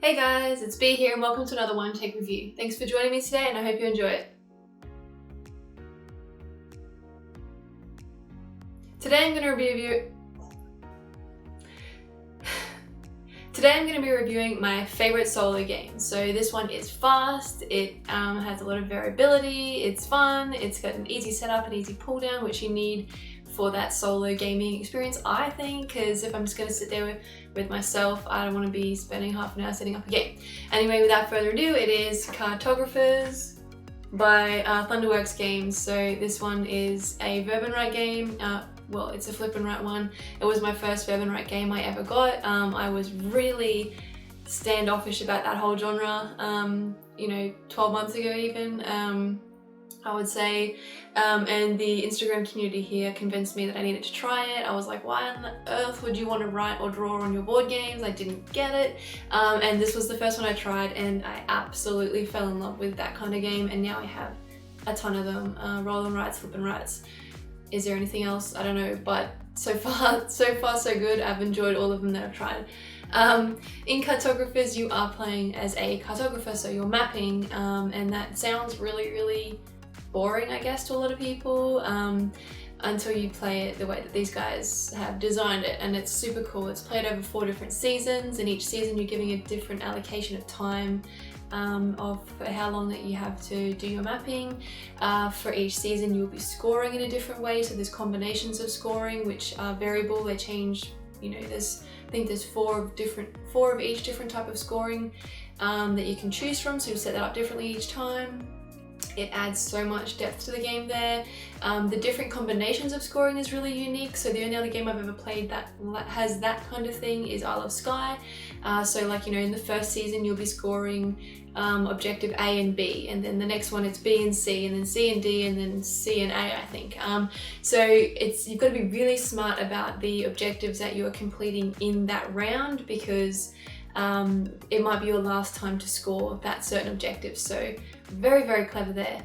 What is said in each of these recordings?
Hey guys, it's B here and welcome to another One Take Review. Thanks for joining me today and I hope you enjoy it. Today I'm going to be reviewing my favorite solo game. So this one is fast, it has a lot of variability, it's fun, it's got an easy setup, an easy pull down, which you need for that solo gaming experience, I think, because if I'm just going to sit there with myself, I don't want to be spending half an hour setting up a game. Anyway, without further ado, it is Cartographers by Thunderworks Games. So this one is a verb and write game. Well, it's a flip and write one. It was my first verb and write game I ever got. I was really standoffish about that whole genre, 12 months ago even. I would say, and the Instagram community here convinced me that I needed to try it. I was like, why on earth would you want to write or draw on your board games? I didn't get it. And this was the first one I tried and I absolutely fell in love with that kind of game, and now I have a ton of them. Roll and writes, flip and writes. Is there anything else? I don't know, but so far so good. I've enjoyed all of them that I've tried. In Cartographers, you are playing as a cartographer, so you're mapping, and that sounds really boring, I guess, to a lot of people, until you play it the way that these guys have designed it, and it's super cool. It's played over 4 different seasons, and each season you're giving a different allocation of time of how long that you have to do your mapping. For each season you'll be scoring in a different way, so there's combinations of scoring which are variable, they change, I think there's 4 of each different type of scoring that you can choose from, so you'll set that up differently each time. It adds so much depth to the game there. The different combinations of scoring is really unique, so the only other game I've ever played that has that kind of thing is Isle of Skye. So in the first season you'll be scoring objective A and B, and then the next one it's B and C, and then C and D, and then C and A, I think. So you've got to be really smart about the objectives that you're completing in that round, because it might be your last time to score that certain objective, so very clever there.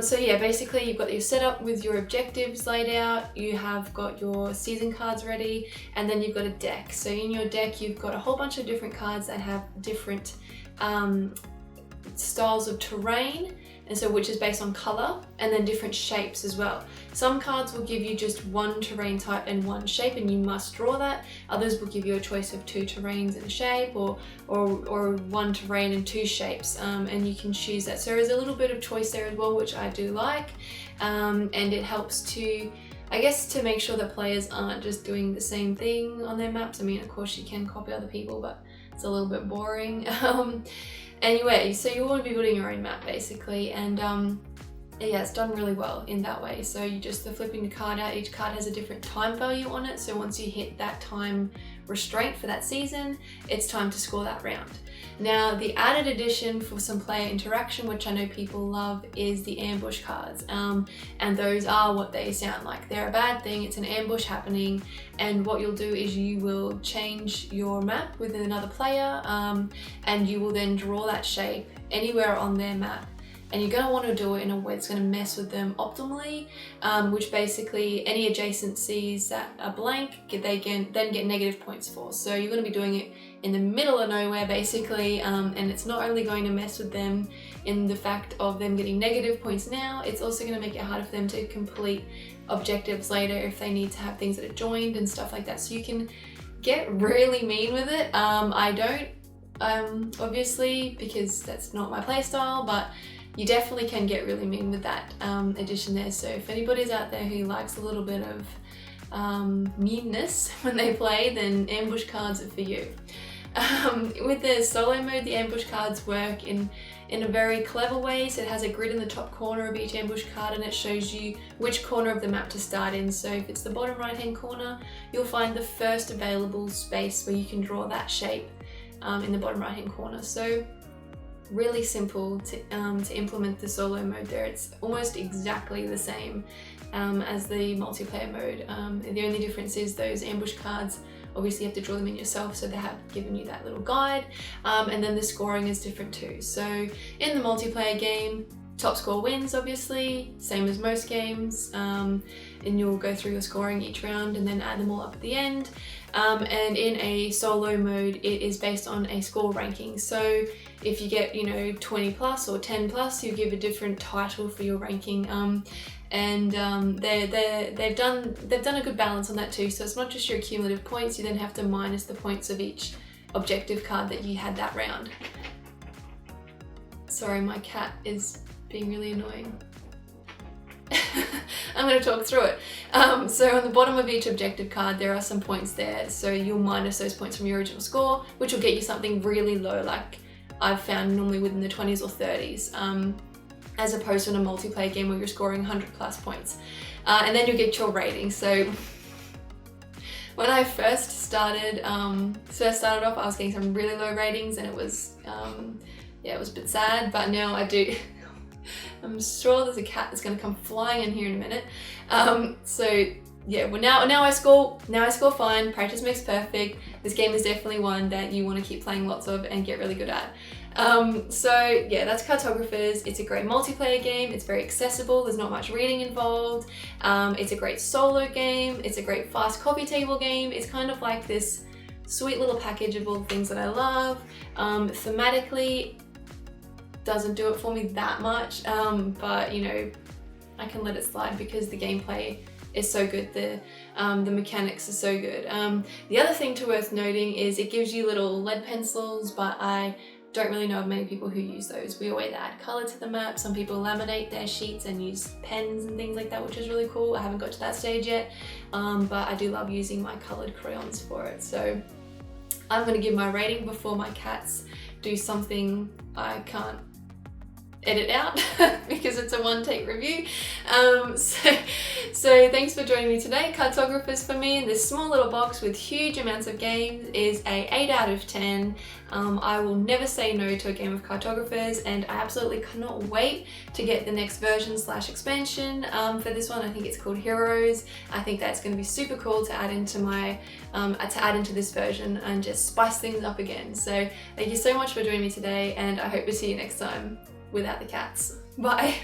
So yeah, basically you've got your setup with your objectives laid out, you have got your season cards ready, and then you've got a deck. So in your deck you've got a whole bunch of different cards that have different styles of terrain, and so which is based on color, and then different shapes as well. Some cards will give you just one terrain type and one shape, and you must draw that. Others will give you a choice of 2 terrains and a shape, or 1 terrain and 2 shapes, and you can choose that. So there is a little bit of choice there as well, which I do like, and it helps to, I guess, to make sure that players aren't just doing the same thing on their maps. I mean, of course you can copy other people, but it's a little bit boring. Anyway, so you want to be building your own map basically, and yeah, it's done really well in that way. So you're flipping the card out, each card has a different time value on it, so once you hit that time restraint for that season, it's time to score that round. Now, the added addition for some player interaction, which I know people love, is the ambush cards, and those are what they sound like. They're a bad thing, it's an ambush happening, and what you'll do is you will change your map with another player, and you will then draw that shape anywhere on their map, and you're going to want to do it in a way that's going to mess with them optimally, which basically any adjacencies that are blank, they then get negative points for. So you're going to be doing it in the middle of nowhere basically, and it's not only going to mess with them in the fact of them getting negative points now, it's also going to make it harder for them to complete objectives later if they need to have things that are joined and stuff like that. So you can get really mean with it. I don't, obviously, because that's not my playstyle, but you definitely can get really mean with that addition there. So if anybody's out there who likes a little bit of meanness when they play, then ambush cards are for you. With the solo mode, the ambush cards work in a very clever way. So it has a grid in the top corner of each ambush card, and it shows you which corner of the map to start in. So if it's the bottom right hand corner, you'll find the first available space where you can draw that shape in the bottom right hand corner. So really simple to implement the solo mode there. It's almost exactly the same as the multiplayer mode. The only difference is those ambush cards, obviously you have to draw them in yourself, so they have given you that little guide, and then the scoring is different too. So in the multiplayer game, Top score wins, obviously, same as most games, and you'll go through your scoring each round and then add them all up at the end. And in a solo mode, it is based on a score ranking. So if you get, 20 plus or 10 plus, you give a different title for your ranking. They've done a good balance on that too. So it's not just your cumulative points, you then have to minus the points of each objective card that you had that round. Sorry, my cat is being really annoying. I'm going to talk through it. So on the bottom of each objective card, there are some points there. So you'll minus those points from your original score, which will get you something really low, like I've found normally within the 20s or 30s, as opposed to in a multiplayer game where you're scoring 100 plus points. And then you'll get your rating. So when I first started off, I was getting some really low ratings, and it was, it was a bit sad, but now I do. I'm sure there's a cat that's going to come flying in here in a minute. So yeah, well now I score fine. Practice makes perfect. This game is definitely one that you want to keep playing lots of and get really good at. So yeah, that's Cartographers. It's a great multiplayer game. It's very accessible. There's not much reading involved. It's a great solo game. It's a great fast coffee table game. It's kind of like this sweet little package of all the things that I love. Thematically, doesn't do it for me that much, but I can let it slide because the gameplay is so good, the mechanics are so good. The other thing worth noting is it gives you little lead pencils, but I don't really know of many people who use those. We always add colour to the map. Some people laminate their sheets and use pens and things like that, which is really cool. I haven't got to that stage yet, but I do love using my coloured crayons for it. So I'm going to give my rating before my cats do something I can't edit out because it's a one-take review. So thanks for joining me today. Cartographers for me in this small little box with huge amounts of games is a 8 out of 10. I will never say no to a game of Cartographers, and I absolutely cannot wait to get the next version / expansion for this one. I think it's called Heroes. I think that's going to be super cool to add into my this version and just spice things up again. So thank you so much for joining me today, and I hope to see you next time without the cats. Bye.